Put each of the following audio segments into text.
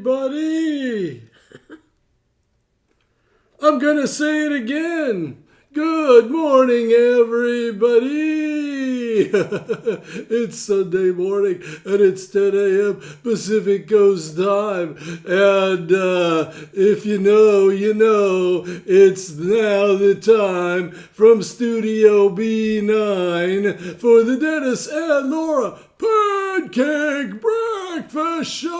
everybody. I'm going to say it again. Good morning, everybody. It's Sunday morning, and it's 10 a.m. Pacific Coast time. And if you know, you know, it's now the time from Studio B9 for the Dennis and Laura Pancake Breakfast Show.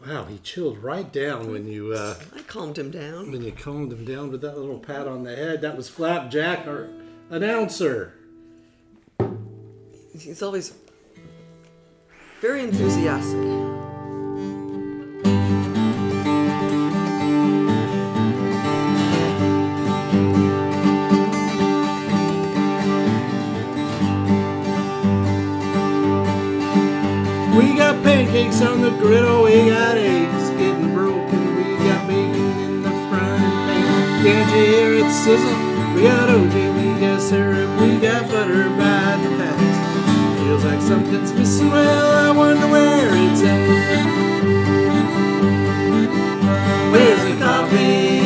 Wow, he chilled right down when you... I calmed him down. When you calmed him down with that little pat on the head. That was Flapjack, our announcer. He's always very enthusiastic. We got pancakes on the griddle, we got eggs getting broken, we got bacon in the frying pan. Can't you hear it sizzle? We got OJ, we got syrup, we got butter by the pack. Feels like something's missing, well, I wonder where it's at. Where's the coffee?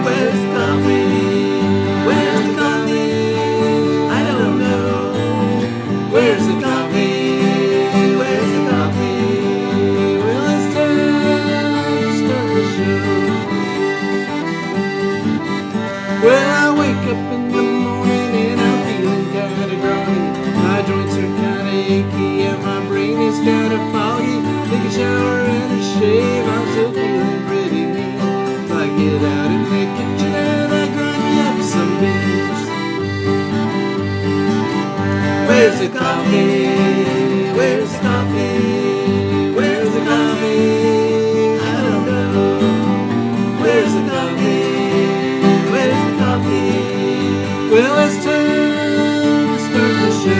Where's the coffee? Where's the coffee? I don't know. Where's the coffee? Well, I wake up in the morning and I'm feeling kinda groggy. My joints are kinda achy and my brain is kinda foggy. Take a shower and a shave, I'm still feeling pretty mean. So I get out in the kitchen and I grind me up some beans. Where's the coffee? Where's the coffee? Where's the coffee? I don't know. Where's the coffee? Well, it's time to start the show.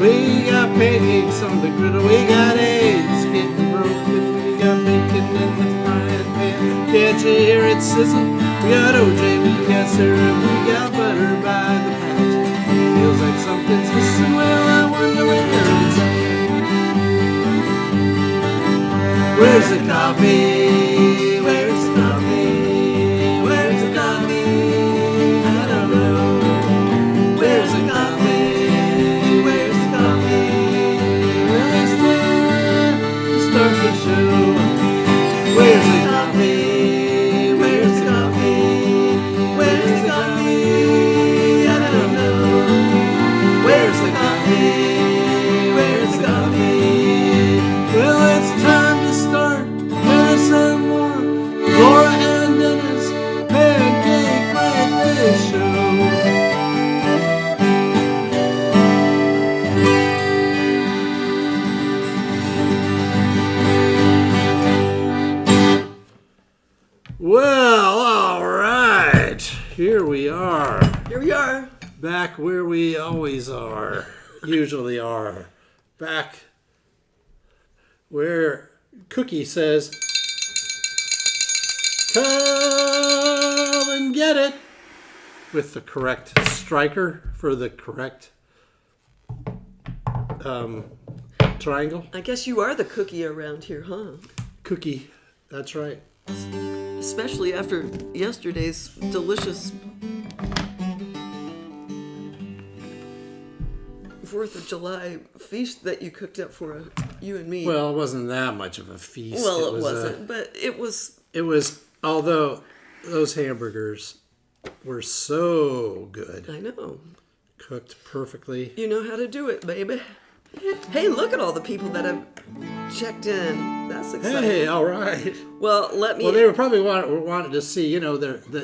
We got pancakes on the griddle, we got eggs getting broken, we got bacon in the frying pan. Can't you hear it sizzle? We got OJ, we got syrup, we got butter by the pound. Feels like something's missing, well, I wonder where it's at. Where's the coffee? Where's the coffee? Where's the coffee? I don't know. Where's the coffee? Where's the coffee? Well, it's time to start the show. Where's the coffee? Where's the coffee? Where's the coffee? I don't know. Where's the coffee? Where's the coffee? Well, it's time to start Dennis and Laura and Dennis Pancake Breakfast Show. Well, all right. Here we are. Here we are. Back where we always are. Usually are. Back where Cookie says, come and get it. With the correct striker for the correct triangle. I guess you are the cookie around here, huh? Cookie. That's right. Especially after yesterday's delicious 4th of July feast that you cooked up for you and me. Well, it wasn't that much of a feast. Well, it wasn't, but it was... It was, although those hamburgers were so good. I know. Cooked perfectly. You know how to do it, baby. Hey, look at all the people that have checked in. That's exciting. Hey, all right. Well, let me... Well, they were probably wanted to see,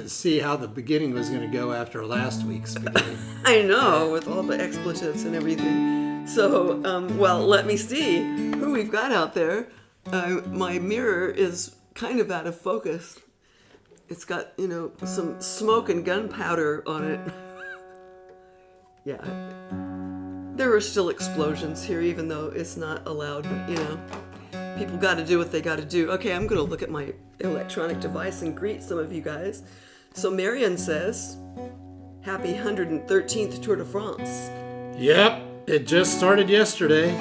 see how the beginning was going to go after last week's beginning. I know, with all the expletives and everything. So, well, let me see who we've got out there. My mirror is kind of out of focus. It's got, some smoke and gunpowder on it. Yeah. There are still explosions here, even though it's not allowed, people got to do what they got to do. Okay, I'm going to look at my electronic device and greet some of you guys. So Marion says, happy 113th Tour de France. Yep, it just started yesterday.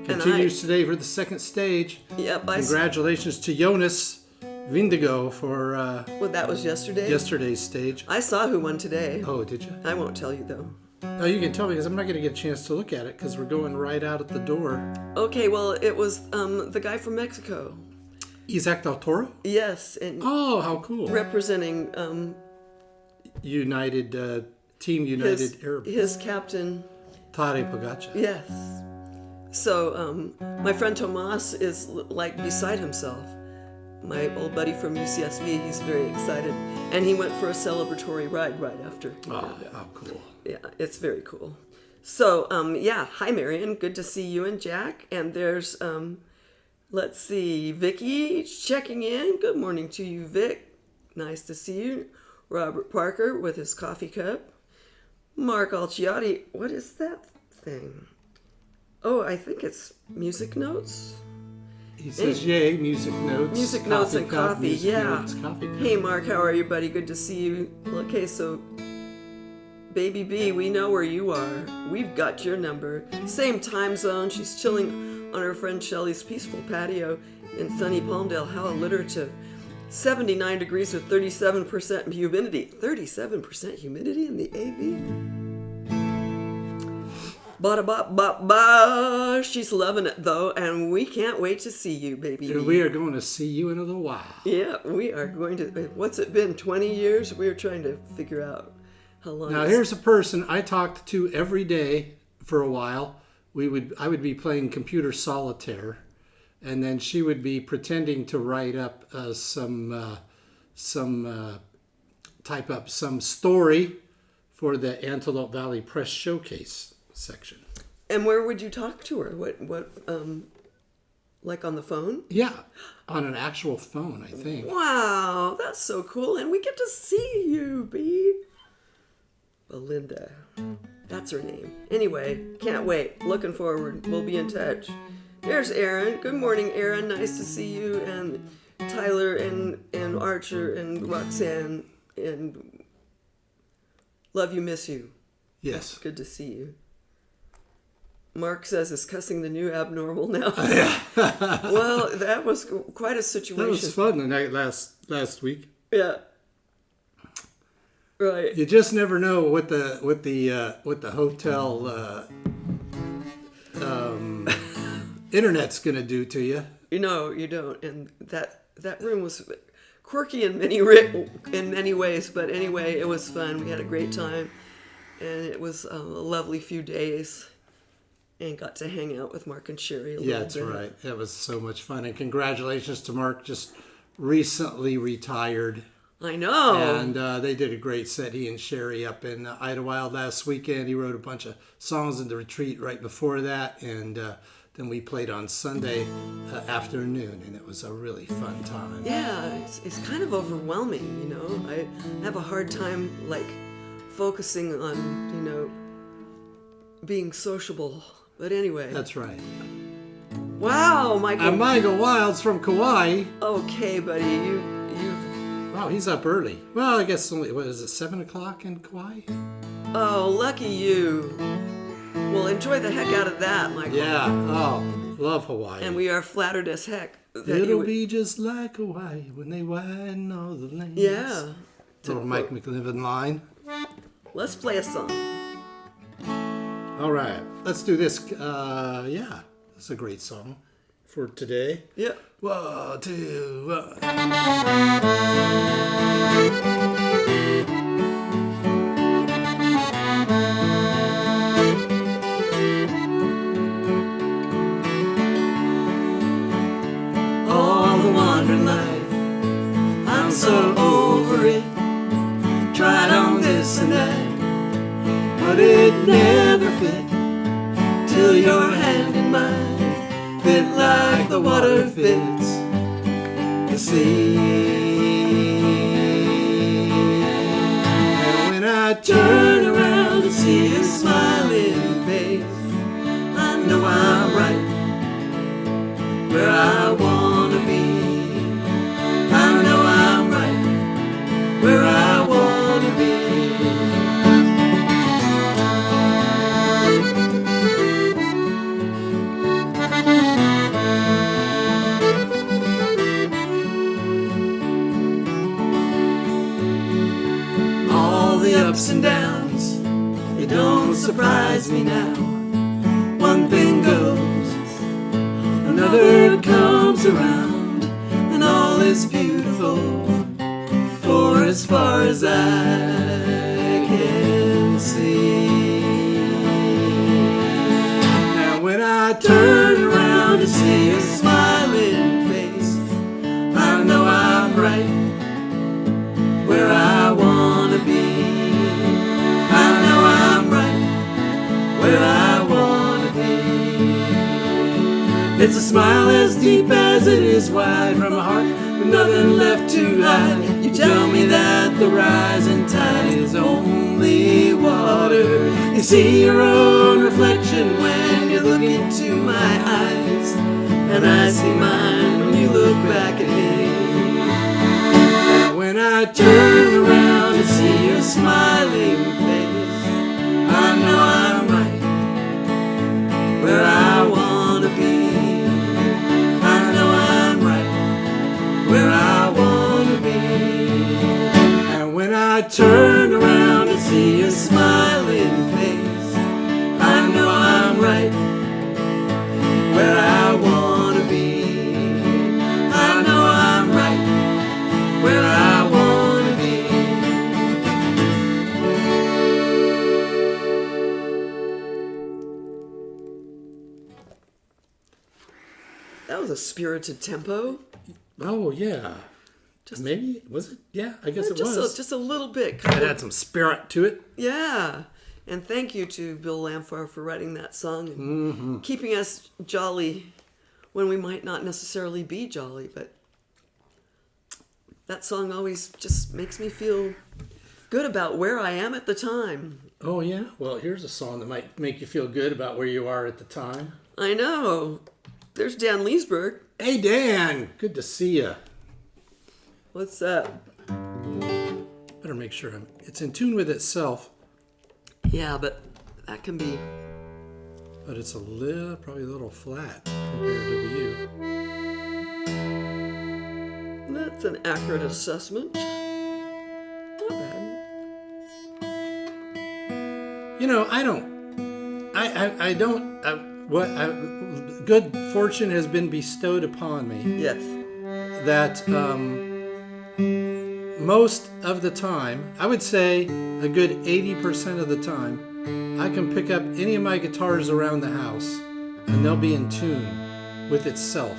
Continues today for the second stage. Yep. Congratulations to Jonas Vindigo for Well, that was yesterday? Yesterday's stage. I saw who won today. Oh, did you? I won't tell you, though. Oh, you can tell me because I'm not going to get a chance to look at it because we're going right out at the door. Okay, well, it was the guy from Mexico. Isaac Del Toro? Yes. And Oh, how cool. representing United, Team United Arab. his captain. Tadej Pogacar. Yes. So my friend Tomas is like beside himself. My old buddy from UCSB, he's very excited. And he went for a celebratory ride right after. Oh, how cool. Yeah, it's very cool. So, hi Marion, good to see you and Jack. And there's, let's see, Vicky checking in. Good morning to you, Vic. Nice to see you. Robert Parker with his coffee cup. Mark Alciotti, what is that thing? Oh, I think it's music notes. He says, yay, music notes. Music notes and cup, coffee, music yeah. notes, coffee cup. Hey Mark, how are you, buddy? Good to see you. Okay, so Baby B, we know where you are. We've got your number. Same time zone. She's chilling on her friend Shelley's peaceful patio in sunny Palmdale. How alliterative. 79 degrees with 37% humidity. 37% humidity in the AV? Ba-da-ba-ba-ba. She's loving it, though, and we can't wait to see you, baby. We are going to see you in a little while. Yeah, we are going to. What's it been, 20 years? We are trying to figure out how long. Now, here's a person I talked to every day for a while. I would be playing computer solitaire, and then she would be pretending to write up type up some story for the Antelope Valley Press Showcase section. And where would you talk to her? What like on the phone? Yeah, on an actual phone, I think. Wow, that's so cool. And we get to see you, B. Belinda. That's her name. Anyway, can't wait. Looking forward. We'll be in touch. There's Aaron. Good morning, Aaron. Nice to see you. And Tyler and Archer and Roxanne. And love you, miss you. Yes. Good to see you. Mark says, is cussing the new abnormal now? Well, that was quite a situation. That was fun the night last week. Yeah. Right. You just never know what the hotel internet's gonna do to you. No, you don't. And that room was quirky in many ways, but anyway, it was fun. We had a great time, and it was a lovely few days. And got to hang out with Mark and Sherry a little bit. Yeah, that's right. It was so much fun. And congratulations to Mark, just recently retired. I know. And they did a great set, he and Sherry, up in Idlewild last weekend. He wrote a bunch of songs in the retreat right before that. And then we played on Sunday afternoon, and it was a really fun time. Yeah, it's kind of overwhelming, I have a hard time, focusing on, being sociable. But anyway. That's right. Wow, Michael. And Michael Wilds from Kauai. Okay, buddy, you. Wow, he's up early. Well, I guess only, 7 o'clock in Kauai? Oh, lucky you. Well, enjoy the heck out of that, Michael. Yeah, love Hawaii. And we are flattered as heck. It'll be just like Hawaii when they widen all the lanes. Yeah. Little Mike McNiven line. Let's play a song. All right, let's do this. Yeah, it's a great song for today. Yeah. 1, 2, 1. All the wandering life, I'm so over it. Tried on this and that, but it never fit. till your hand in mine fit like the water fits the sea. And when I turn around to see your smiling face, I know I'm right where I wanna be. I know I'm right where I wanna be. All the ups and downs, they don't surprise me now. One thing goes, another comes around, and all is beautiful for as far as I can see. Now when I turn around to see your smiling face, I know I'm right where I wanna be. I know I'm right where I wanna be. It's a smile as deep as it is wide, from a heart with nothing left to hide. You tell me that the rising tide is only water. You see your own reflection when you look into my eyes, and I see mine when you look back at me. And when I turn around to see your smiling face, I know I'm right where I wanna be. I know I'm right where I wanna be. And when I turn around to see your smiling face, I know I'm right where I wanna be. I know I'm right where I wanna be. That was a spirited tempo. Oh, yeah. Maybe, was it? Yeah, I guess it was. Just a little bit. It had some spirit to it. Yeah. And thank you to Bill Lamphar for writing that song and keeping us jolly when we might not necessarily be jolly, but that song always just makes me feel good about where I am at the time. Oh, yeah? Well, here's a song that might make you feel good about where you are at the time. I know. There's Dan Leesburg. Hey, Dan! Good to see you. What's that? Better make sure it's in tune with itself. Yeah, but that can be... But it's probably a little flat compared to you. That's an accurate assessment. Not bad. You know, good fortune has been bestowed upon me. Yes. That most of the time, I would say a good 80% of the time, I can pick up any of my guitars around the house and they'll be in tune with itself.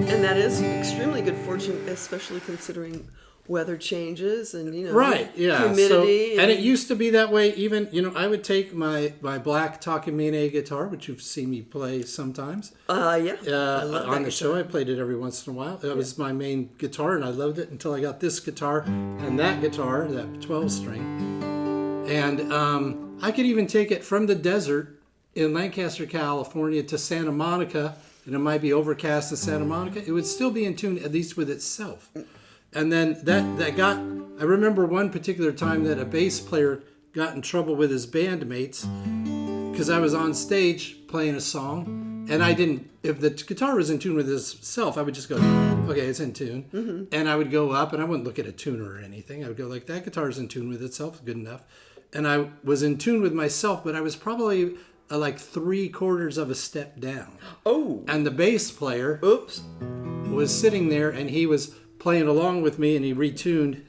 And that is extremely good fortune, especially considering weather changes and, right, yeah, humidity. And it used to be that way. Even, I would take my black Takamine guitar, which you've seen me play sometimes. Yeah. I love on that the show. I played it every once in a while. That was my main guitar, and I loved it until I got this guitar and that guitar, that 12-string. And I could even take it from the desert in Lancaster, California to Santa Monica, and it might be overcast in Santa Monica. It would still be in tune, at least with itself. And then I remember one particular time that a bass player got in trouble with his bandmates because I was on stage playing a song and if the guitar was in tune with itself, I would just go, okay, it's in tune. Mm-hmm. And I would go up and I wouldn't look at a tuner or anything. I would go like, that guitar's in tune with itself, good enough. And I was in tune with myself, but I was probably like 3/4 of a step down. Oh. And the bass player Oops. was sitting there and he was playing along with me and he retuned,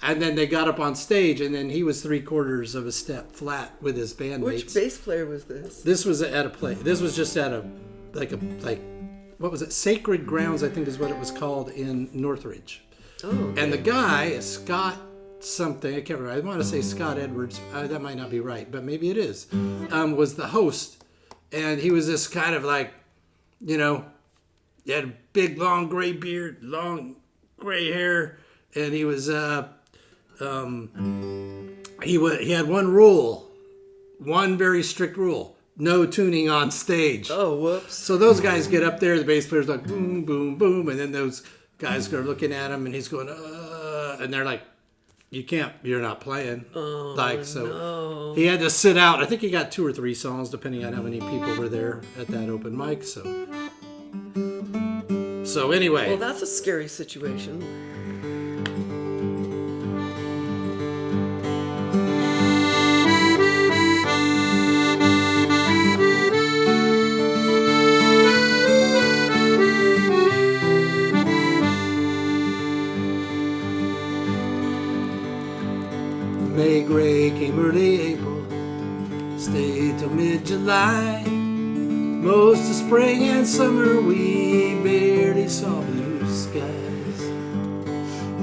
and then they got up on stage and then he was 3/4 of a step flat with his bandmates. Which bass player was this? This was at a play. This was just at what was it? Sacred Grounds, I think is what it was called, in Northridge. Oh. Okay. And the guy, Scott something. I can't remember. I want to say Scott Edwards. That might not be right, but maybe it is. Was the host, and he was this kind of like, he had a big long gray beard, long gray hair, and he was he had one rule, one very strict rule: no tuning on stage. Oh, whoops. So those guys get up there, the bass player's like boom, boom, boom, and then those guys are looking at him, and he's going, and they're like, you're not playing. Oh, no. He had to sit out. I think he got 2 or 3 songs, depending on how many people were there at that open mic. So anyway. Well, that's a scary situation. May gray came early April, stayed till mid-July. Most of spring and summer we barely saw blue skies.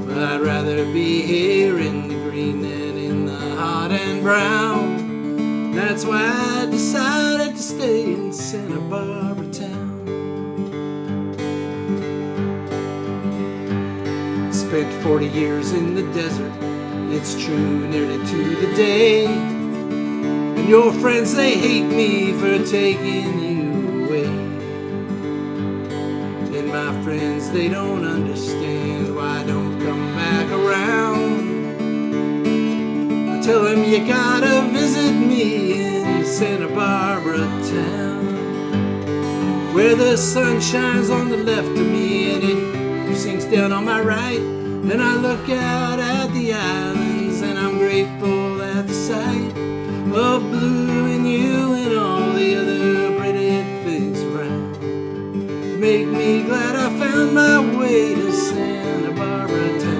But I'd rather be here in the green than in the hot and brown. That's why I decided to stay in Santa Barbara town. Spent 40 years in the desert, it's true, nearly to the day. And your friends, they hate me for taking you away. And my friends, they don't understand why I don't come back around. I tell them you gotta visit me in Santa Barbara town, where the sun shines on the left of me and it sinks down on my right. Then I look out at the islands and I'm grateful at the sight of blue and you and all the other pretty things around. Make me glad I found my way to Santa Barbara town.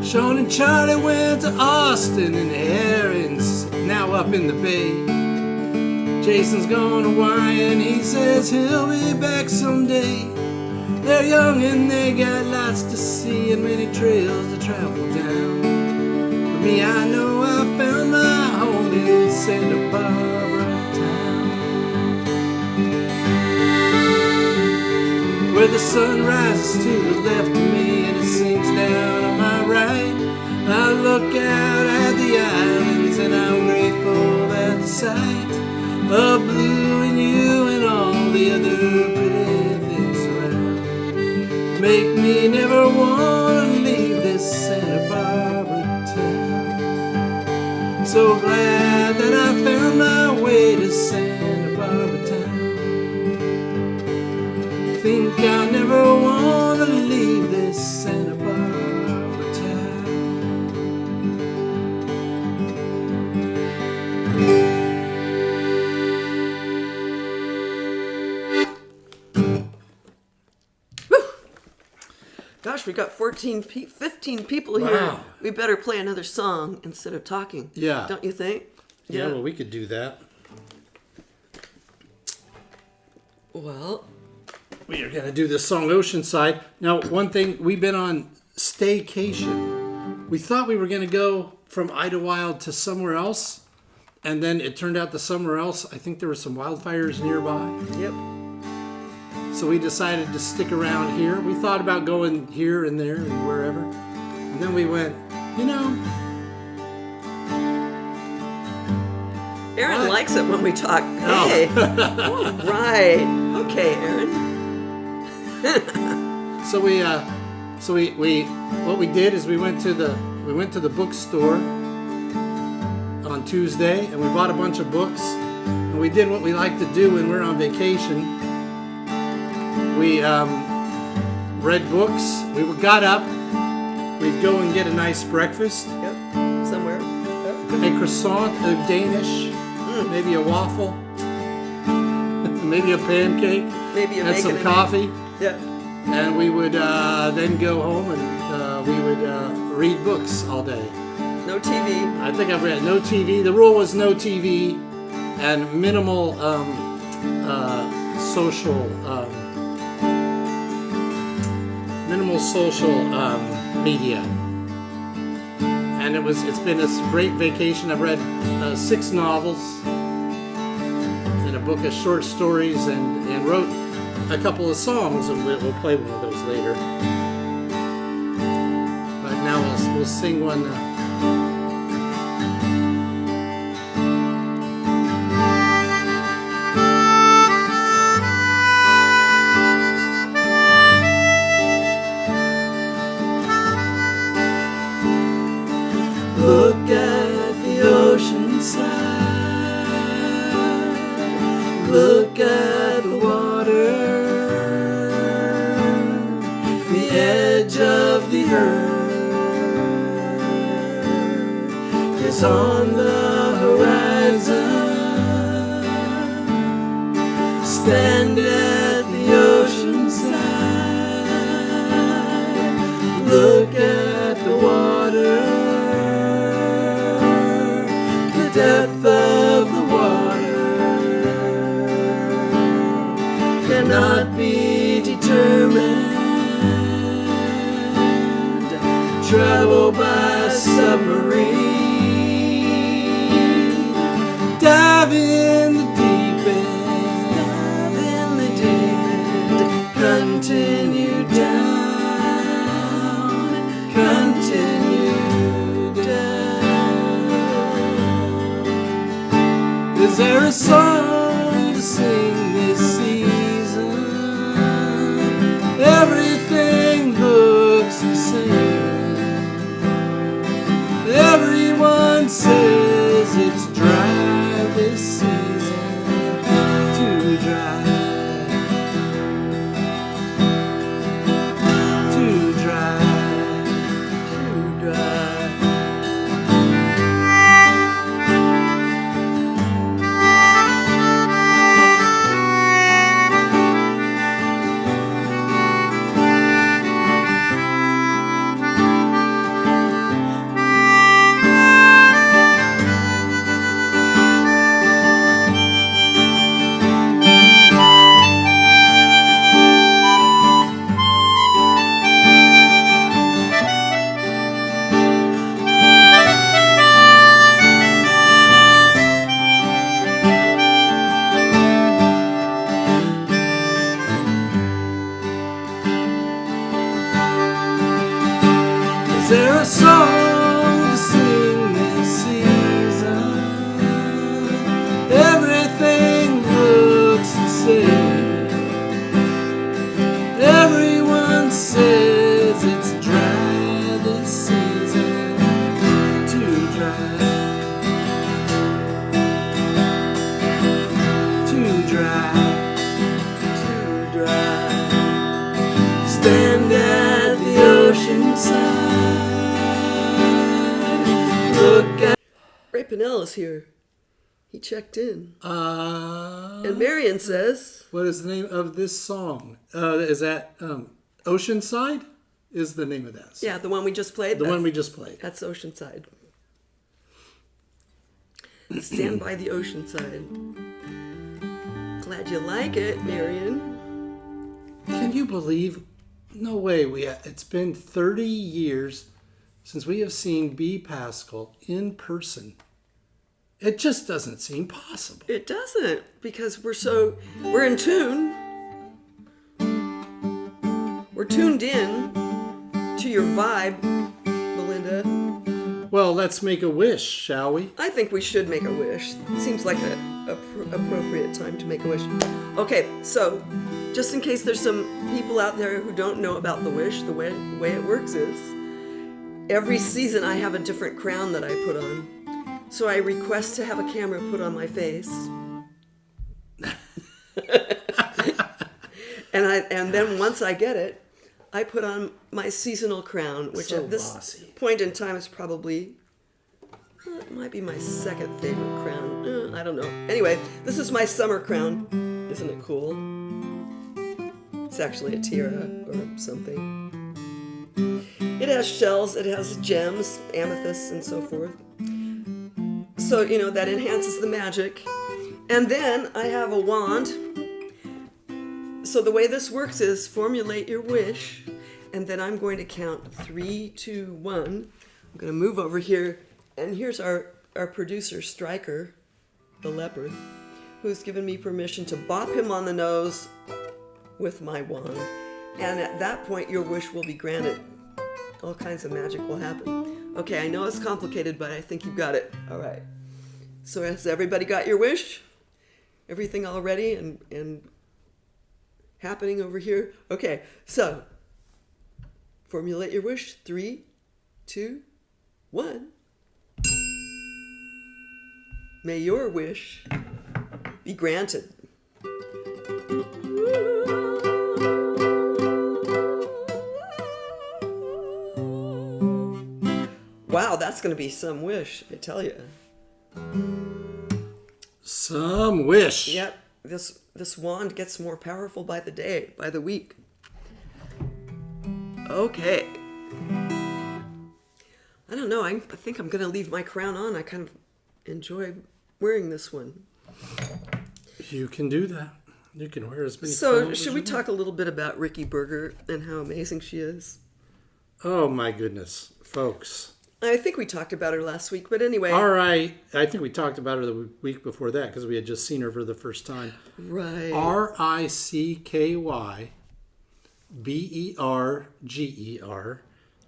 Sean and Charlie went to Austin and Aaron's now up in the Bay. Jason's gone to Hawaii and he says he'll be back someday. They're young and they got lots to see and many trails to travel down. For me, I know I found my home in Santa Barbara town, where the sun rises to the left of me and it sinks down on my right. I look out at the islands and I'm grateful at the sight of blue and you and all the other pretty things around. Make me never want to leave this Santa Barbara town. So glad that I found my way to Santa Barbara town. Think I'll never want to leave this Santa Barbara town. Gosh, we got 15 people here. Wow. We better play another song instead of talking. Yeah. Don't you think? Yeah, well, we could do that. Well, We are going to do this song Oceanside. Now, one thing, we've been on staycation. We thought we were going to go from Idlewild to somewhere else, and then it turned out to somewhere else. I think there were some wildfires nearby. yep. So we decided to stick around here. We thought about going here and there and wherever. And then we went, Aaron What? likes it when we talk. Oh. Hey. All right. Okay, Aaron. So we what we did is we went to the bookstore on Tuesday and we bought a bunch of books, and we did what we like to do when we're on vacation. We read books. We got up. We'd go and get a nice breakfast. Yep. Somewhere. a croissant, a Danish, maybe a waffle, maybe a pancake, Maybe a and bacon some coffee. Yeah. And we would then go home and we would read books all day. No TV. I think I've read no TV. The rule was no TV and minimal social media. And it's been a great vacation. I've read 6 novels and a book of short stories and wrote a couple of songs, and we'll play one of those later. But now we'll sing one. Look at the ocean side. Look at the water. The edge of the earth is on the horizon. Stand at the ocean side. Look at the water. The depth of the water cannot be determined. Travel by submarine. Dive in the deep end. Dive in the deep end. Continue down. Continue down. Is there a song to sing this season? Everything looks the same. Everyone says it's dry this season. Too dry. Too dry. Too dry. Is there a song to sing this season? Everything looks the same. Everyone says it's dry this season. Too dry. Too dry. Too dry. Stand at the ocean side. Look at Ray Pinnell here. He checked in. And Marion says, What is the name of this song? Is that Oceanside? Is the name of that song? yeah, the one we just played. The one we just played. That's Oceanside. Stand by the Oceanside. Glad you like it, Marion. Can you believe? No way. It's been 30 years since we have seen B. Pascal in person. It just doesn't seem possible. It doesn't, because we're in tune. We're tuned in to your vibe, Belinda. Well, let's make a wish, shall we? I think we should make a wish. It seems like a appropriate time to make a wish. Okay, so just in case there's some people out there who don't know about the wish, the way it works is every season I have a different crown that I put on. So I request to have a camera put on my face. and then once I get it, I put on my seasonal crown, which So at this bossy. point in time is probably It might be my second favorite crown. I don't know. Anyway, this is my summer crown. Isn't it cool? It's actually a tiara or something. It has shells, it has gems, amethysts, and so forth. So, that enhances the magic. And then I have a wand. So the way this works is formulate your wish, and then I'm going to count 3, 2, 1. I'm going to move over here, and here's our producer, Stryker, the leopard, who's given me permission to bop him on the nose with my wand. And at that point, your wish will be granted. All kinds of magic will happen. Okay, I know it's complicated, but I think you've got it. All right. So has everybody got your wish? Everything all ready and happening over here? Okay, so formulate your wish. 3, 2, 1. May your wish be granted. Wow, that's going to be some wish, I tell you. Some wish. Yep, this wand gets more powerful by the day, by the week. Okay. I don't know, I think I'm going to leave my crown on. I kind of enjoy wearing this one. You can do that. You can wear as many So, crowns should as we you talk a little bit about Ricky Berger and how amazing she is? want. Oh my goodness, folks. I think we talked about her last week, but anyway. All right. I think we talked about her the week before that because we had just seen her for the first time. Right. RICKYBERGER.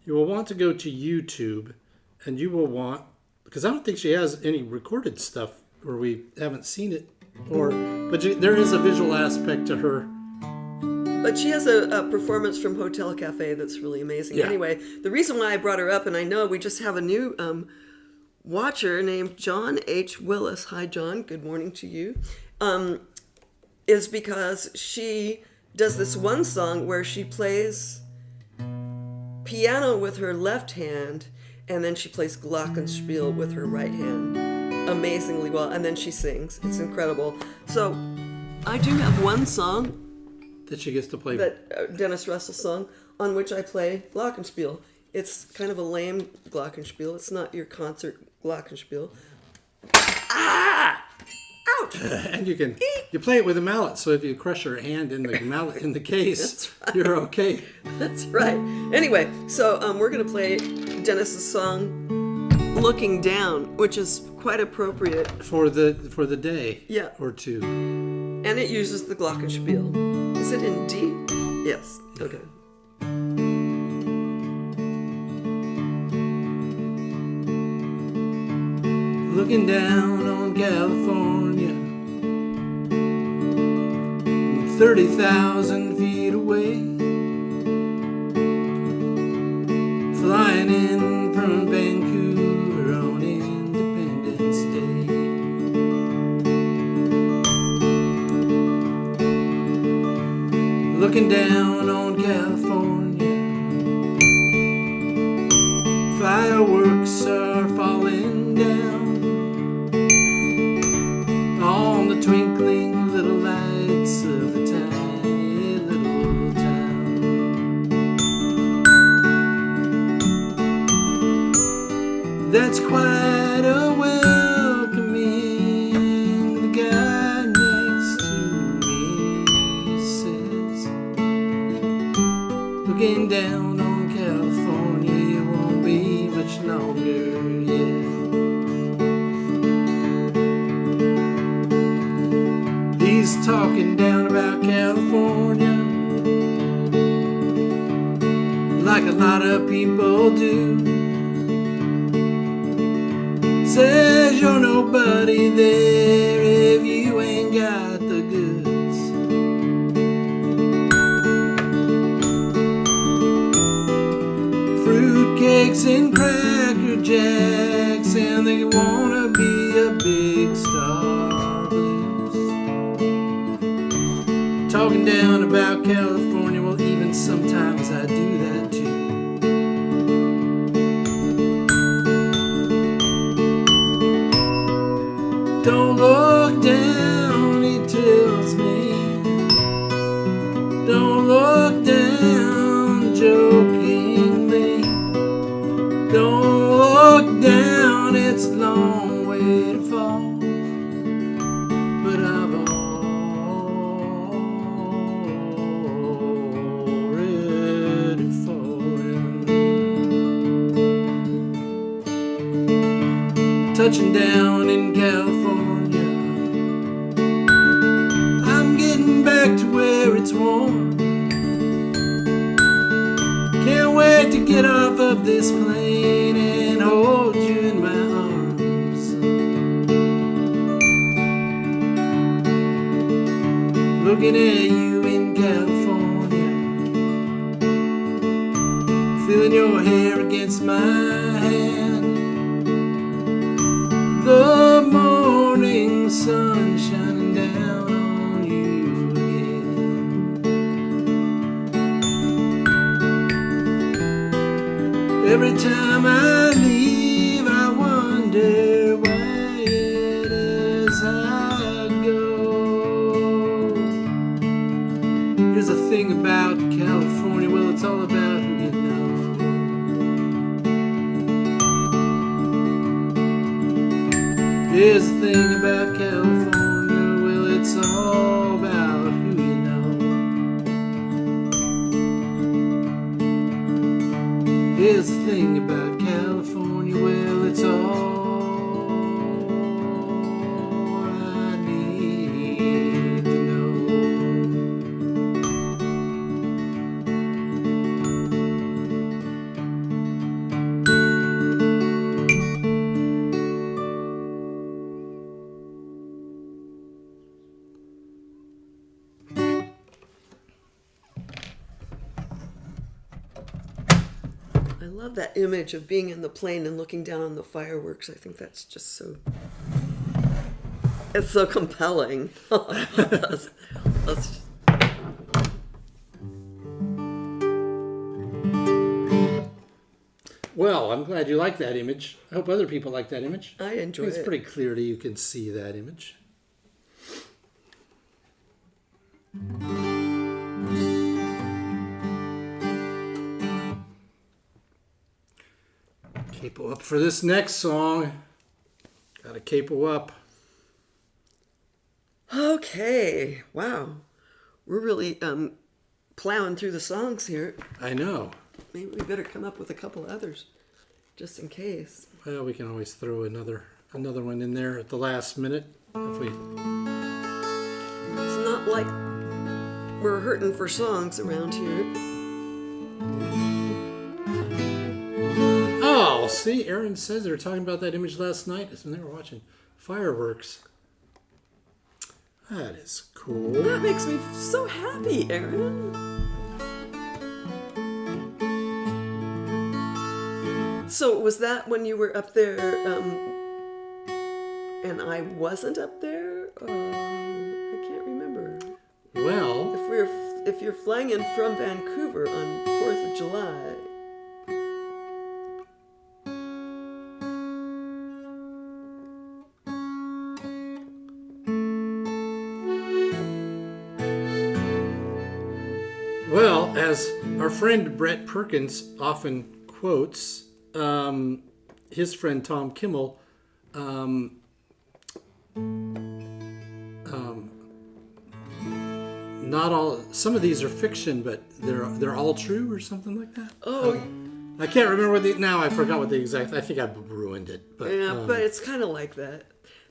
You will want to go to YouTube, and you will want, because I don't think she has any recorded stuff where we haven't seen it, but there is a visual aspect to her. But she has a performance from Hotel Cafe that's really amazing. Yeah. Anyway, the reason why I brought her up, and I know we just have a new watcher named John H. Willis. Hi, John. Good morning to you. Is because she does this one song where she plays piano with her left hand, and then she plays glockenspiel with her right hand amazingly well, and then she sings. It's incredible. So I do have one song That she gets to play. that Dennis Russell song on which I play glockenspiel. It's kind of a lame glockenspiel. It's not your concert glockenspiel. Ah! Ouch! And you play it with a mallet, so if you crush your hand in the mallet in the case, That's right. you're okay. That's right. Anyway, so we're going to play Dennis's song Looking Down, which is quite appropriate. For the day. Yeah. Or two. And it uses the glockenspiel. Is it in D? Yes. Okay. Looking down on California, 30,000 feet away, flying in from Vancouver on Independence Day. Looking down on California, fireworks are falling down on the twinkling little lights of the tiny little town. That's quite a welcoming, the guy next to me says. Looking down on California, it won't be much longer yet. He's talking down about California like a lot of people do. Says you're nobody there if you ain't got the goods. Fruitcakes and Cracker Jacks, and they wanna be a big star blues. Talking down about California, well, even sometimes I do that too. look down, he tells me. Don't look down jokingly. Don't look down, it's a long way to fall. But I've already fallen. Touching down in California, I'm getting back to where it's warm. Can't wait to get off of this plane and hold you in my arms. Looking at you in California, feeling your hair against my hand. The morning sun shining down on you again. Every time I leave, I wonder why it is I go. Here's the thing about California, well, it's all about who you know. Here's the thing about California, well, it's all about who you know. Here's the thing about California, well, it's all I need to know. I love that image of being in the plane and looking down on the fireworks. I think that's just so... It's so compelling. Let's Well, I'm glad you like that image. I hope other people like that image. I enjoy it. It's pretty clearly you can see that image. Capo up for this next song. Gotta capo up. Okay. Wow. We're really plowing through the songs here. I know. Maybe we better come up with a couple others, just in case. Well, we can always throw another one in there at the last minute if we. It's not like we're hurting for songs around here. Oh, see, Aaron says they were talking about that image last night when they were watching fireworks. That is cool. That makes me so happy, Aaron. So was that when you were up there, and I wasn't up there? I can't remember. Well, If you're flying in from Vancouver on 4th of July. Well, as our friend Brett Perkins often quotes, his friend Tom Kimmel, not all. Some of these are fiction, but they're all true, or something like that. Oh, I can't remember now. I forgot what the exact. I think I ruined it. But yeah, but it's kind of like that.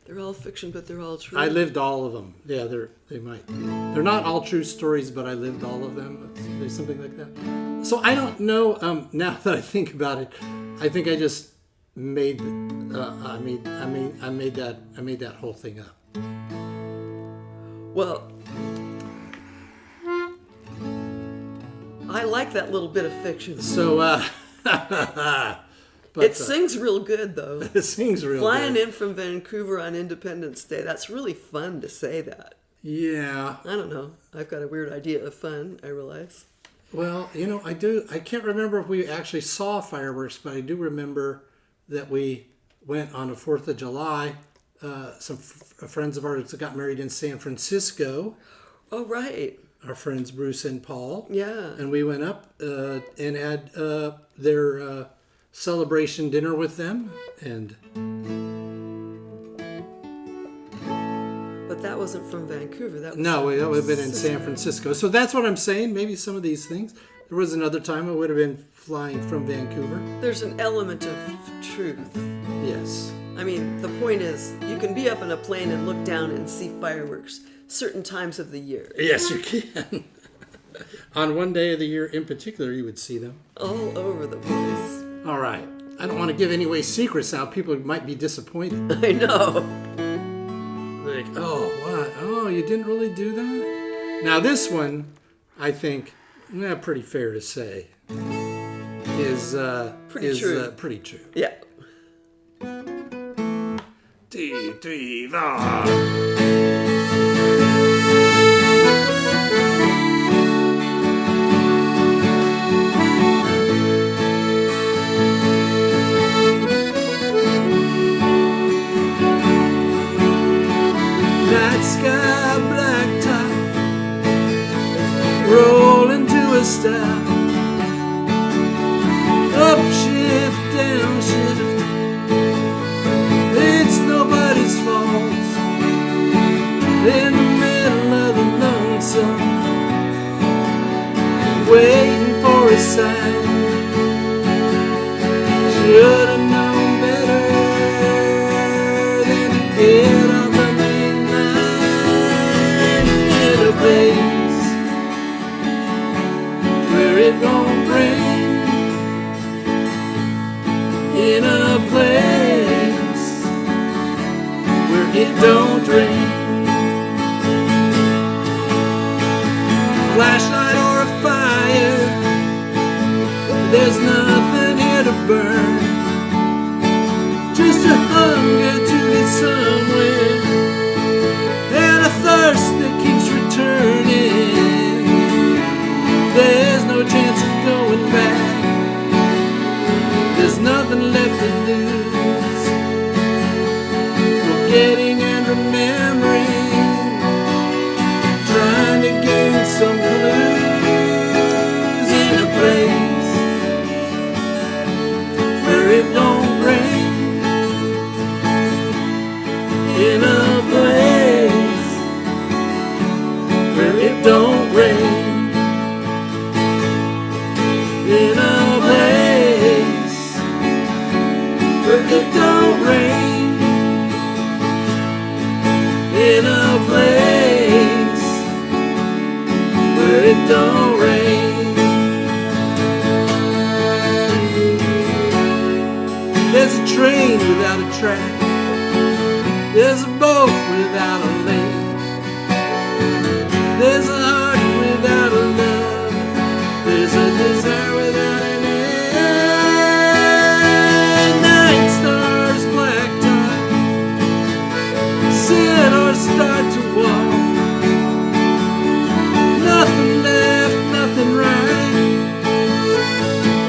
They're all fiction, but they're all true. I lived all of them. Yeah, they might. They're not all true stories, but I lived all of them. There's something like that. So I don't know. Now that I think about it, I think I just made. I made that whole thing up. Well, I like that little bit of fiction. So, but, it sings real good, though. It sings real Flying good. in from Vancouver on Independence Day, that's really fun to say that. Yeah. I don't know. I've got a weird idea of fun, I realize. Well, I do. I can't remember if we actually saw fireworks, but I do remember that we went on the 4th of July friends of ours that got married in San Francisco. Oh, right. Our friends Bruce and Paul. Yeah. And we went up and had their celebration dinner with them. And But that wasn't from Vancouver. That was no, that would have been in San Francisco. So that's what I'm saying. Maybe some of these things. There was another time I would have been flying from Vancouver. There's an element of truth. Yes. I mean, the point is, you can be up in a plane and look down and see fireworks certain times of the year. Yes, you can. On one day of the year in particular, you would see them. All over the place. All right. I don't want to give any away secrets now. People might be disappointed. I know. Like, oh, what? Oh, you didn't really do that? Now, this one, I think, pretty fair to say, is true. Pretty true. Yeah. 2, 3, 4. Night sky, black top, rolling to a stop. Upshift, downshift, it's nobody's fault. In the middle of the lonesome, waiting for a sign. Should've known better than to get off the main line. In a place where it won't rain. In a place where it don't rain. Flashlight or a fire, there's nothing here to burn. Just a hunger to get somewhere, and a thirst that keeps returning. There's no chance of going back. There's nothing left to lose. Forgetting and remembering, trying to gain some clues. In a place where it don't rain. In a place where it don't rain. In a place where it don't rain. In a place where it don't rain. There's a train without a track. There's a boat without a lake. There's a heart without a love. There's a desire without an end. Night stars, black top. Sit or start to walk. Nothing left, nothing right.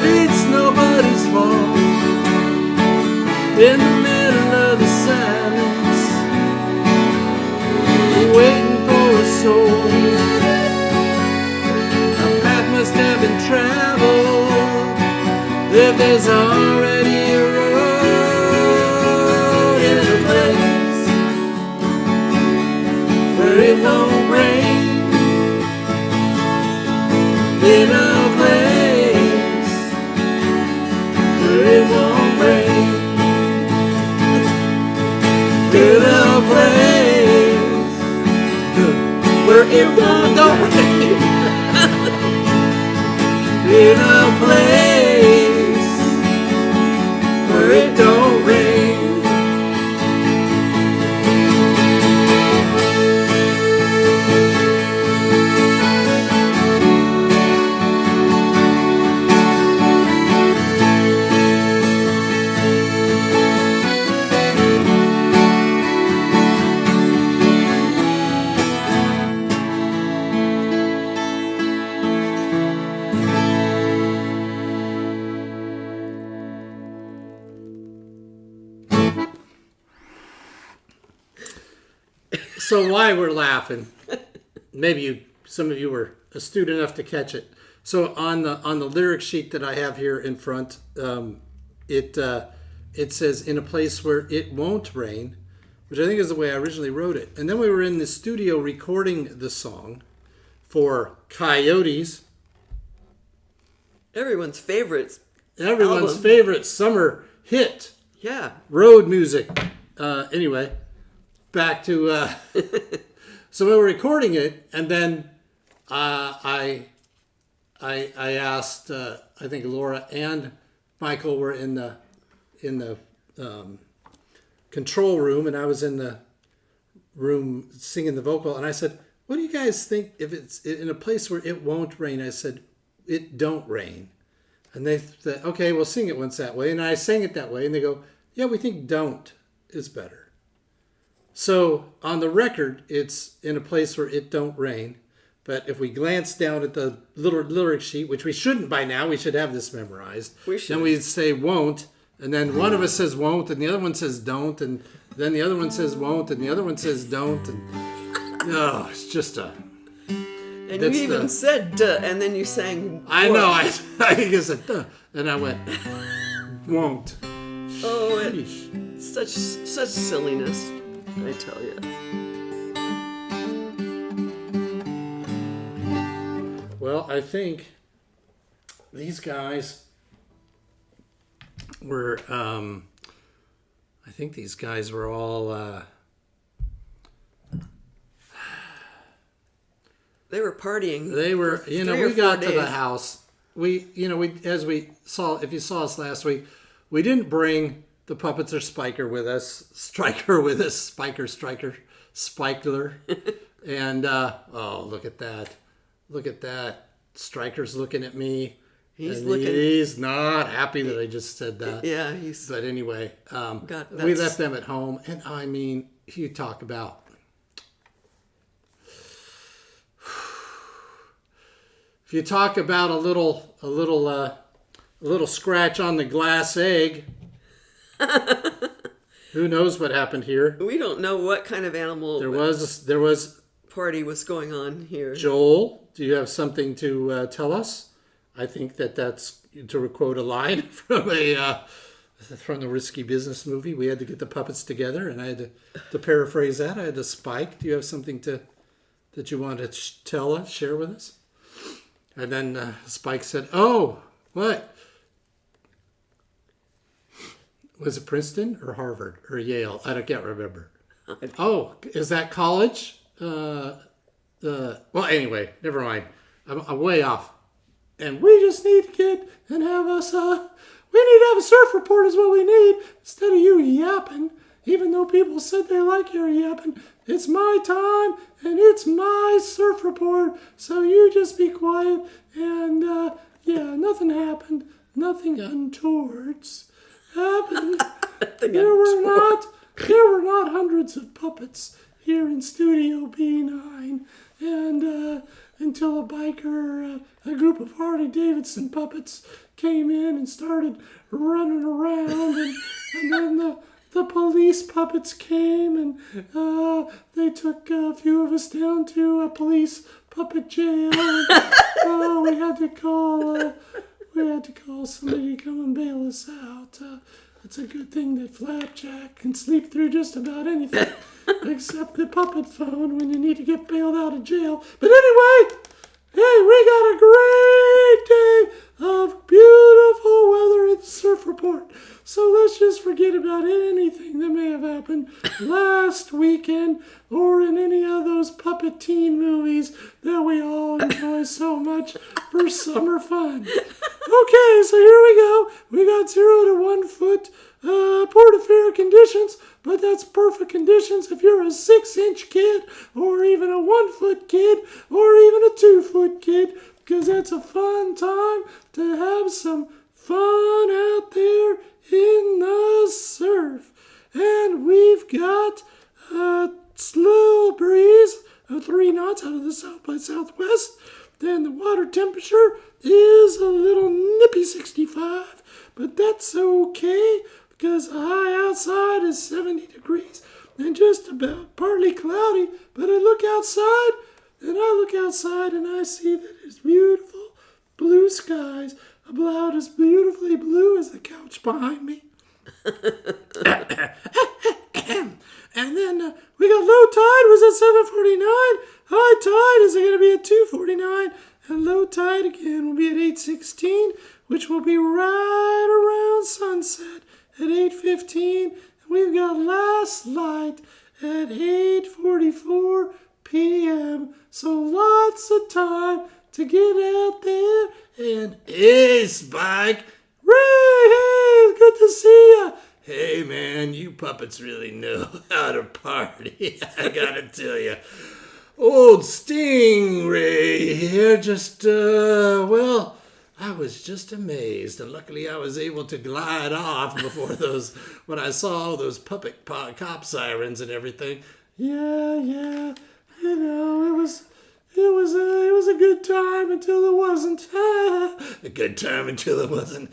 It's nobody's fault. In the middle of the silence, waiting for a soul. A path must have been traveled if there's already a road. In a place where it won't rain. In a place where it won't rain. In a place where it won't rain. In a place where it don't rain. So why we're laughing? Maybe some of you were astute enough to catch it. So on the lyric sheet that I have here in front, it says in a place where it won't rain, which I think is the way I originally wrote it. And then we were in the studio recording the song for Coyotes, Everyone's favorite. everyone's Album. favorite summer hit, Yeah. road music. Anyway, back to so we were recording it, and then I asked. I think Laura and Michael were in the control room, and I was in the room singing the vocal, and I said, "What do you guys think if it's in a place where it won't rain?" I said, "It don't rain," and they said, "Okay, we'll sing it once that way," and I sang it that way, and they go, "Yeah, we think don't is better." So on the record, it's in a place where it don't rain. But if we glance down at the little lyric sheet, which we shouldn't by now, we should have this memorized. We should. Then we say won't, and then one of us says won't, and the other one says don't, and then the other one says won't, and the other one says don't, and it's just a. And That's you even said duh, and then you sang. I know. what? I think it's a duh, and I went won't. Oh, Sheesh. such silliness, I tell you. Well, I think these guys were. I think these guys were all. They were partying. They were. for You know, 3 or we got 4 to the days. house. We as we saw. If you saw us last week, we didn't bring the puppets or Spiker with us. Spiker, Spikler, and look at that. Look at that. Striker's looking at me. He's and looking. He's not happy that I just said that. Yeah, he's. But anyway, we that's- left them at home, and I mean, you talk about. If you talk about a little scratch on the glass egg, who knows what happened here? We don't know what kind of animal There was party was going on here. Joel. Do you have something to tell us? I think that's to quote a line from the Risky Business movie. We had to get the puppets together, and I had to paraphrase that. I had to Spike. Do you have something that you want to share with us? And then Spike said, "Oh, what? Was it Princeton or Harvard or Yale? I can't remember. Oh, is that college? Well, anyway, never mind. I'm way off. And we just need to get and have us, we need to have a surf report is what we need. Instead of you yapping, even though people said they like your yapping, it's my time and it's my surf report. So you just be quiet and, nothing happened. Nothing untowards happened. There were not hundreds of puppets here in Studio B9, and until a group of Harley Davidson puppets came in and started running around, and then the police puppets came, and they took a few of us down to a police puppet jail. And, we had to call somebody to come and bail us out. It's a good thing that Flapjack can sleep through just about anything, except the puppet phone when you need to get bailed out of jail. But anyway, hey, we got a great day of beautiful weather in the surf report. So let's just forget about anything that may have happened last weekend or in any of those puppet teen movies that we all enjoy so much for summer fun. Okay, so here we go. We got 0 to 1 foot portafair conditions, but that's perfect conditions if you're a 6-inch kid or even a 1 foot kid or even a 2 foot kid, because that's a fun time to have some fun out there in the surf. And we've got a slow breeze of 3 knots out of the south by southwest. Then the water temperature is a little nippy 65, but that's okay because the high outside is 70 degrees and just about partly cloudy. But I look outside, and I see that it's beautiful blue skies, about as beautifully blue as the couch behind me. And then we got low tide was at 7:49. High tide is going to be at 2:49. And low tide again will be at 8:16, which will be right around sunset at 8:15. We've got last light at 8:44 p.m. So lots of time to get out there. And hey, Spike. Ray, hey, good to see ya. Hey, man, you puppets really know how to party. I gotta tell you. Old Stingray here I was just amazed. And luckily I was able to glide off before when I saw those puppet cop sirens and everything. Yeah, you know, it was a good time until it wasn't. A good time until it wasn't.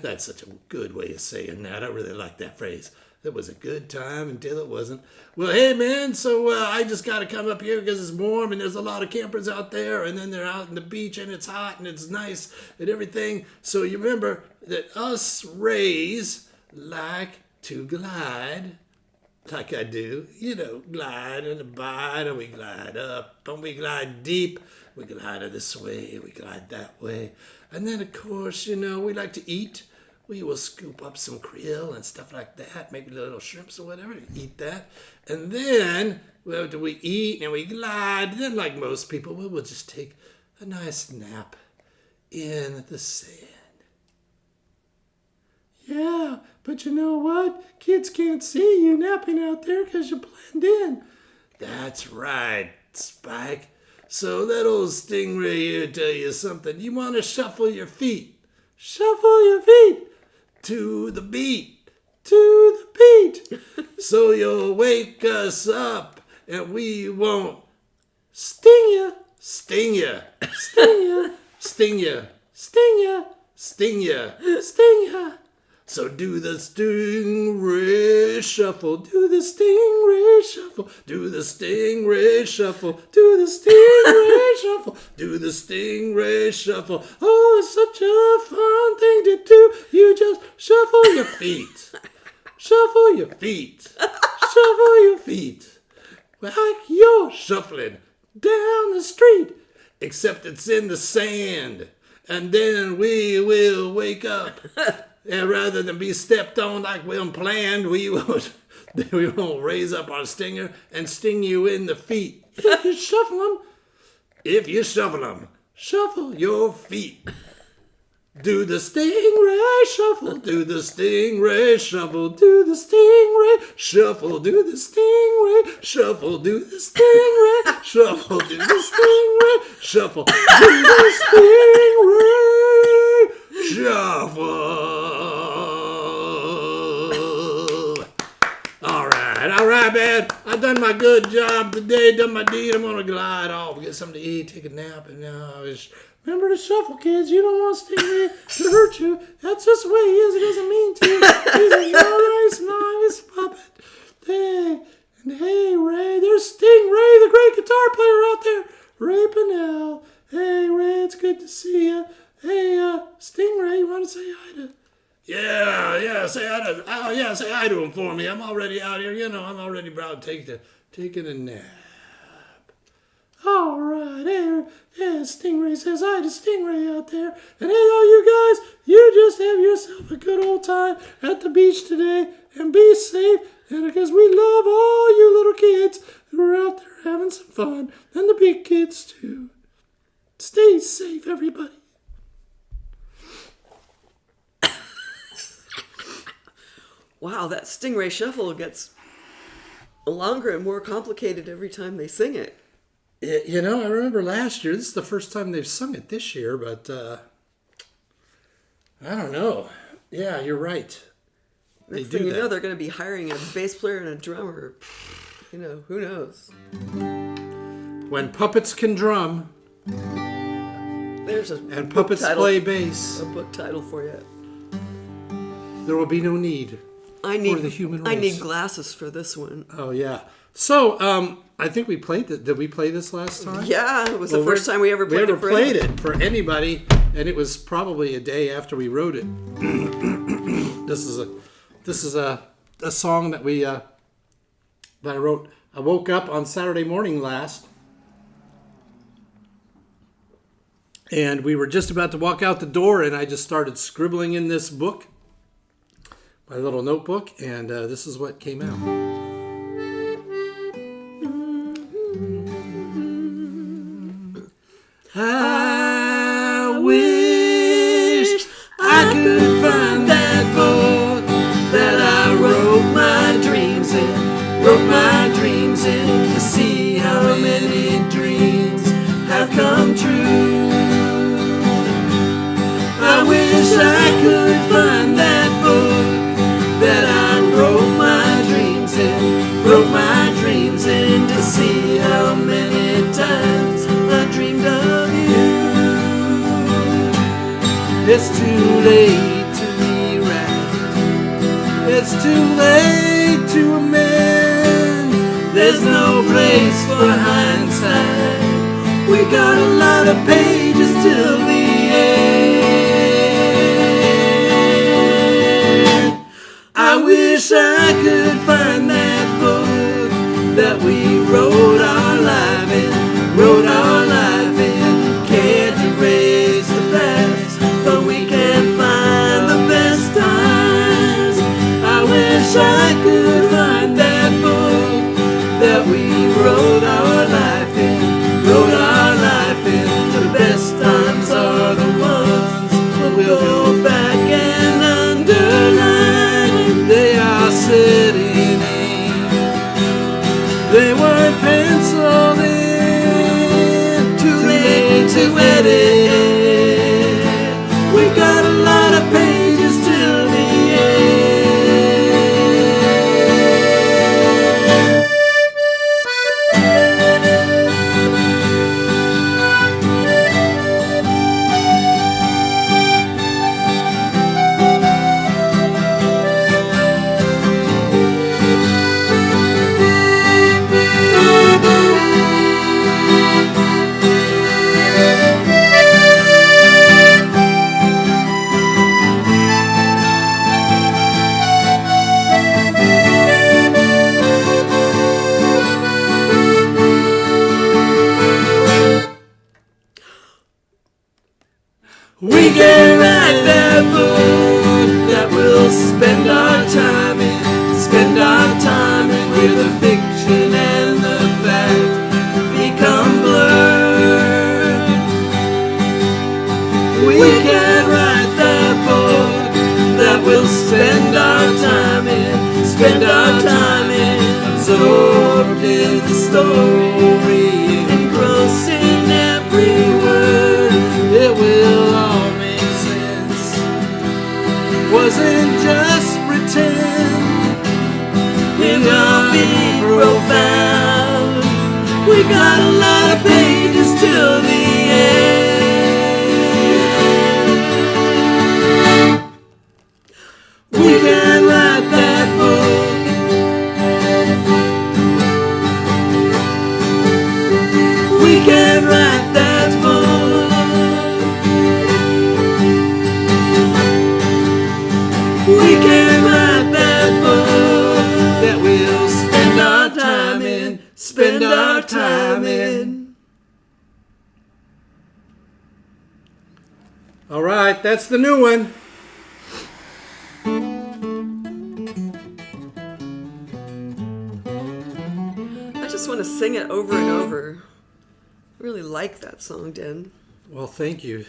That's such a good way of saying that. I really like that phrase. It was a good time until it wasn't. Well, hey, man, so I just got to come up here because it's warm and there's a lot of campers out there, and then they're out on the beach and it's hot and it's nice and everything. So you remember that us Rays like to glide. Like I do, glide and abide, and we glide up, and we glide deep, we glide this way, we glide that way. And then, of course, we like to eat. We will scoop up some krill and stuff like that, maybe little shrimps or whatever, eat that. And then, after we eat and we glide, then like most people, we'll just take a nice nap in the sand. Yeah, but you know what? Kids can't see you napping out there because you blend in. That's right, Spike. So that old Stingray here tell you something. You want to shuffle your feet. Shuffle your feet to the beat. To the beat. So you'll wake us up and we won't sting ya. Sting ya. Sting ya. Sting ya. Sting ya. Sting ya. Sting ya. So do the stingray shuffle, do the stingray shuffle, do the stingray shuffle, do the stingray shuffle, do the stingray shuffle. Oh, it's such a fun thing to do. You just shuffle your feet, shuffle your feet, shuffle your feet. Like you're shuffling down the street, except it's in the sand. And then we will wake up. And rather than be stepped on like we unplanned, we won't raise up our stinger and sting you in the feet. If you shuffle them, shuffle your feet. Do the stingray shuffle, do the stingray shuffle, do the stingray shuffle, do the stingray shuffle, do the stingray shuffle, do the stingray shuffle, do the stingray shuffle. All right, man. I've done my good job today, done my deed. I'm going to glide off, get something to eat, take a nap, and remember to shuffle, kids. You don't want Stingray to hurt you. That's just the way he is. He doesn't mean to. He's a nice puppet. Hey, Ray, there's Stingray, the great guitar player out there. Ray Pennell. Hey, Ray, it's good to see you. Hey, Stingray, you want to say hi to? Yeah, say hi to. Say hi to him for me. I'm already out here. I'm already about taking a nap. All right, hey, Stingray says hi to Stingray out there. And hey, all you guys, you just have yourself a good old time at the beach today. And be safe, and because we love all you little kids who are out there having some fun. And the big kids, too. Stay safe, everybody. Wow, that Stingray Shuffle gets longer and more complicated every time they sing it. I remember last year, this is the first time they've sung it this year, but I don't know. Yeah, you're right. Next thing you know, they're going to be hiring a bass player and a drummer. Who knows? When puppets can drum, there's and puppets play bass, a book title for you. There will be no need need for the human race. I need glasses for this one. Oh yeah. So I think we played it. Did we play this last time? Yeah, it was the first time we ever played it. For anybody, and it was probably a day after we wrote it. This is a song that I wrote. I woke up on Saturday morning last, and we were just about to walk out the door, and I just started scribbling in this book, my little notebook, and this is what came out. I wish I could find that book that I wrote my dreams in to see how many dreams have come true. I wish I could find that book that I wrote my dreams in to see how many times I dreamed of you. It's too late to rewrite. It's too late to amend. There's no place for hindsight. We got a lot of pages till the end. I wish I could find that book that we wrote our life in. Can't erase the past, but we can find the best times. I wish I could find that book that we wrote our life in. The best times are the ones that we'll go back and underline. They are set in ink. They weren't penciled in. Too late to edit. We got a lot of pages till the we can write that book that we'll spend our time in. Where the fiction and the fact become blurred. We can write that book that we'll spend our time in. Absorbed in the story, engrossed in every word. It will all make sense. Wasn't just pretend. It'll be profound. We got a lot of pages till the end. We can write that book. We can write that book. We can write that book that we'll spend our time in. All right, that's the new one. I just want to sing it over and over. I really like that song, Den. Well, thank you.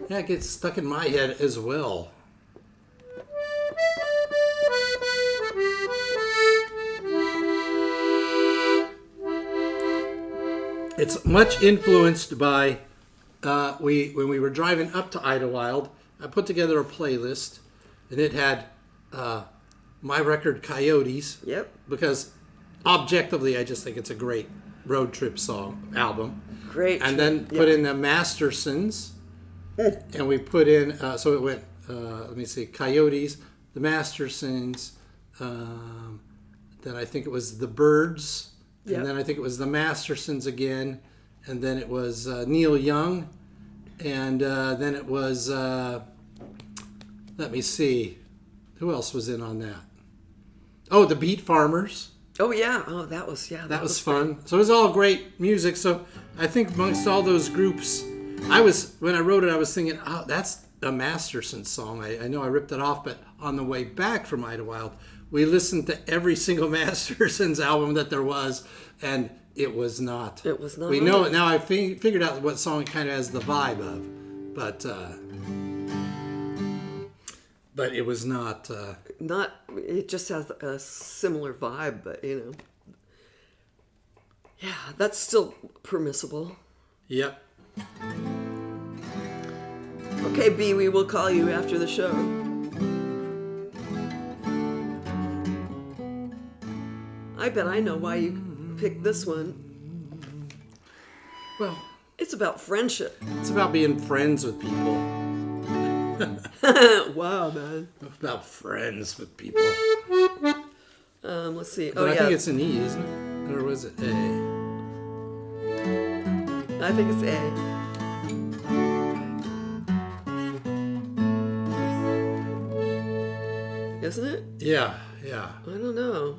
Yeah, it gets stuck in my head as well. It's much influenced by when we were driving up to Idlewild. I put together a playlist, and it had my record "Coyotes." Yep. Because objectively, I just think it's a great road trip album. Great. And then put in the Mastersons, and we put in so it went. Let me see, Coyotes, the Mastersons. Then I think it was the Byrds. Yep. And then I think it was the Mastersons again. And then it was Neil Young. And then it was, let me see, who else was in on that? Oh, the Beat Farmers. Oh, yeah. Oh, that was fun. So it was all great music. So I think amongst all those groups, when I wrote it, I was thinking, oh, that's a Masterson song. I know I ripped it off, but on the way back from Idlewild, we listened to every single Mastersons album that there was, and it was not. It was not. We know it now. I figured out what song it kind of has the vibe of, but it was not. Not. It just has a similar vibe, but yeah, that's still permissible. Yep. Okay, B, we will call you after the show. I bet I know why you picked this one. Well, it's about friendship. It's about being friends with people. Wow, man. About friends with people. Let's see. But I think it's an E, isn't it? Or was it A? I think it's A. Isn't it? Yeah. I don't know.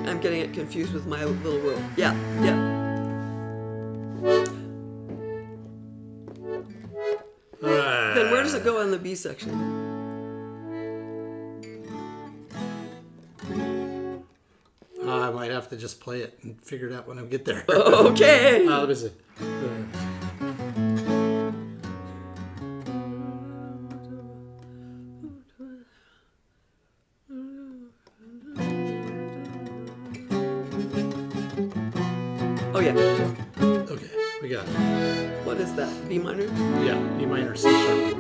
I'm getting it confused with my little rule. Yeah. Then where does it go on the B section? I might have to just play it and figure it out when I get there. Okay. Let me see. Oh, yeah. Okay, we got it. What is that? B minor? Yeah, B minor, C sharp.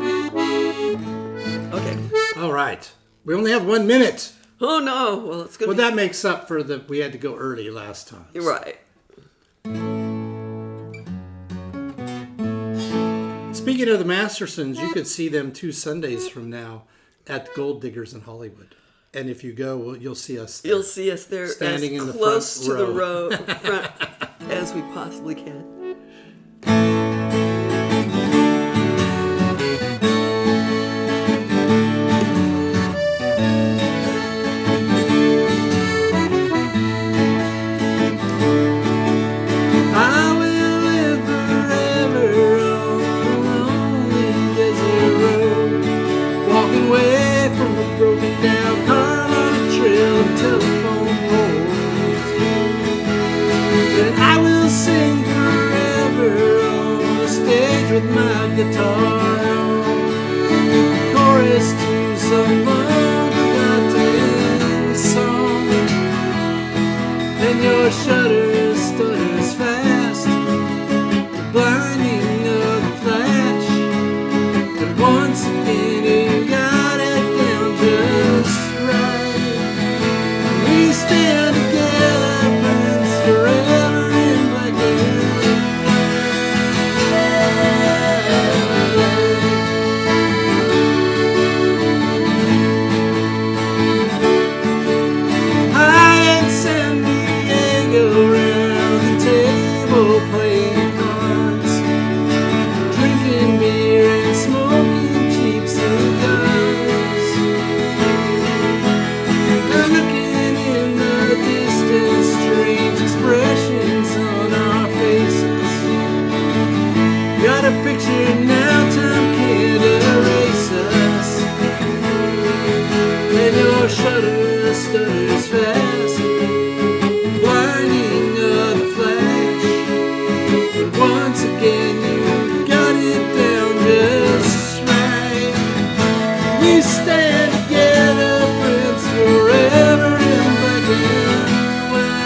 Okay. All right. We only have 1 minute. Oh, no. Well, it's good. Well, that makes up for we had to go early last time. You're right. Speaking of the Mastersons, you could see them 2 Sundays from now at Gold Diggers in Hollywood. And if you go, you'll see us there. You'll see us there standing as in the close front to row. the front as we possibly can. I will live forever on a lonely desert road, walking away from a broken down car on a trail of telephone poles. And I will sing forever on a stage with my guitar, chorus to some unforgotten song. And your shutter stutters fast, the blinding of the flash. But once again you got it down just right. We stand together, friends, forever in black and high in San Diego, round the table playing cards, drinking beer and smoking cheap cigars. And looking in the distance, strange expressions on our faces. Got a picture now, time can't erase us. And your shutter stutters fast, blinding of the flash. But once again you got it down just right. We stand together, friends, forever in black and white.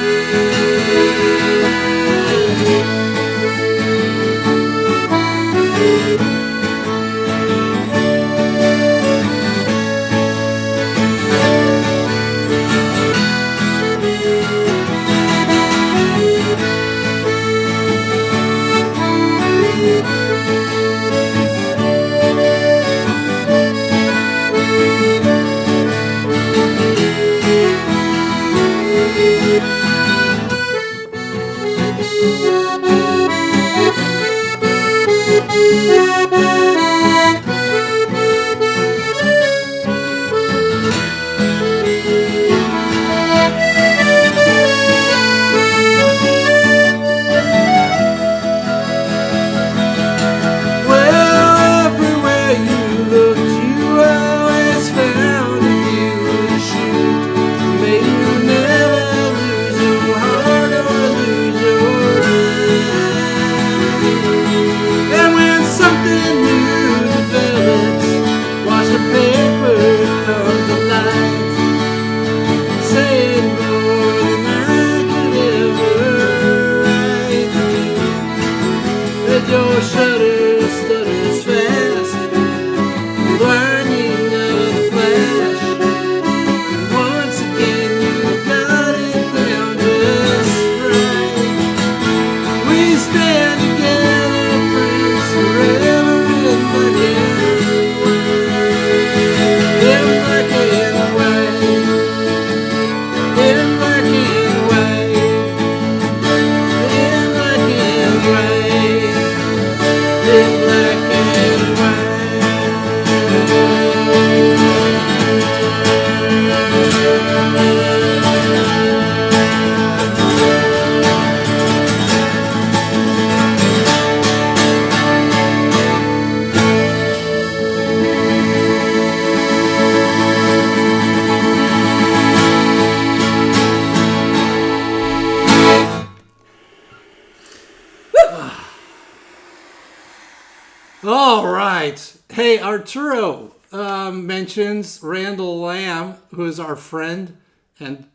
All right. Hey, Arturo mentions Randall Lamb, who is our friend and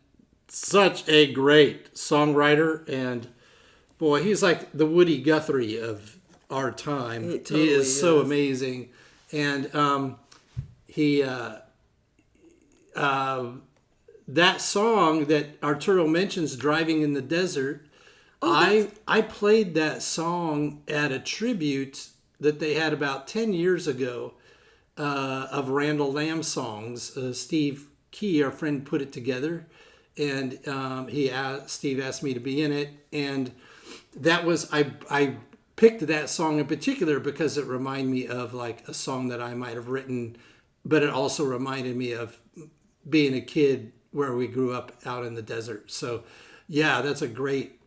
such a great songwriter. And boy, he's like the Woody Guthrie of our time. He totally is so is. amazing. And he that song that Arturo mentions, "Driving in the Desert," I played that song at a tribute that they had about 10 years ago of Randall Lamb songs. Steve Key, our friend, put it together, and Steve asked me to be in it, and that was I picked that song in particular because it reminded me of like a song that I might have written, but it also reminded me of being a kid where we grew up out in the desert. So yeah, that's a great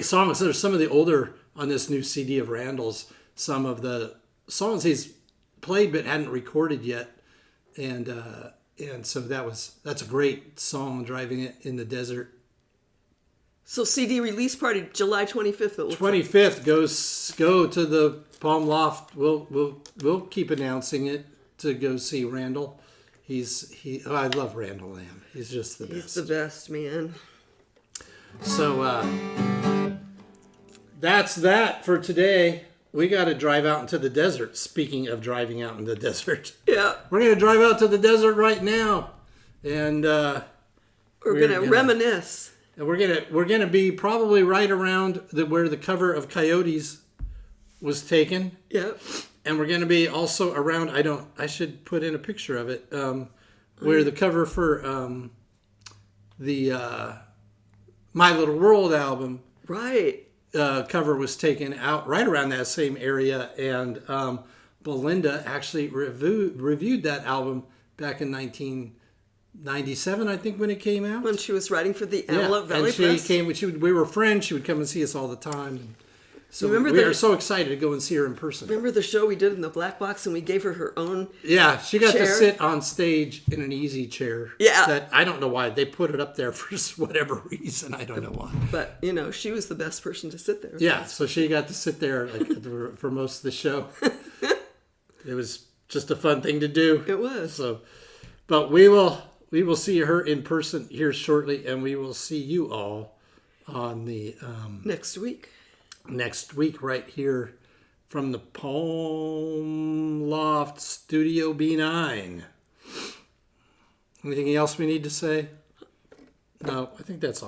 song. So there's some of the older on this new CD of Randall's, some of the songs he's played but hadn't recorded yet, and so that's a great song, "Driving It in the Desert." So CD release party July 25th. 25th, go to the Palm Loft. We'll keep announcing it to go see Randall. I love Randall Lamb. He's just the best. He's the best, man. So that's that for today. We got to drive out into the desert. Speaking of driving out in the desert, Yeah. we're going to drive out to the desert right now, and We're gonna reminisce. and we're gonna be probably right around where the cover of Coyotes was taken. Yep. And we're going to be also around, I should put in a picture of it, where the cover for the My Little World album Right. cover was taken out right around that same area. And Belinda actually reviewed that album back in 1997, I think, when it came out. When she was writing for the Antelope Valley and she Press. came. We were friends. She would come and see us all the time. So Remember we are so excited to go and see her in person. Remember the show we did in the Black Box and we gave her her own Yeah, she got to chair? sit on stage in an easy chair. Yeah. That I don't know why. They put it up there for whatever reason. I don't know why. But, she was the best person to sit there. Yeah, so she got to sit there for most of the show. It was just a fun thing to do. It was. So, but we will see her in person here shortly, and we will see you all on the Next week right here from the Palm Loft Studio B9. Anything else we need to say? No, I think that's all.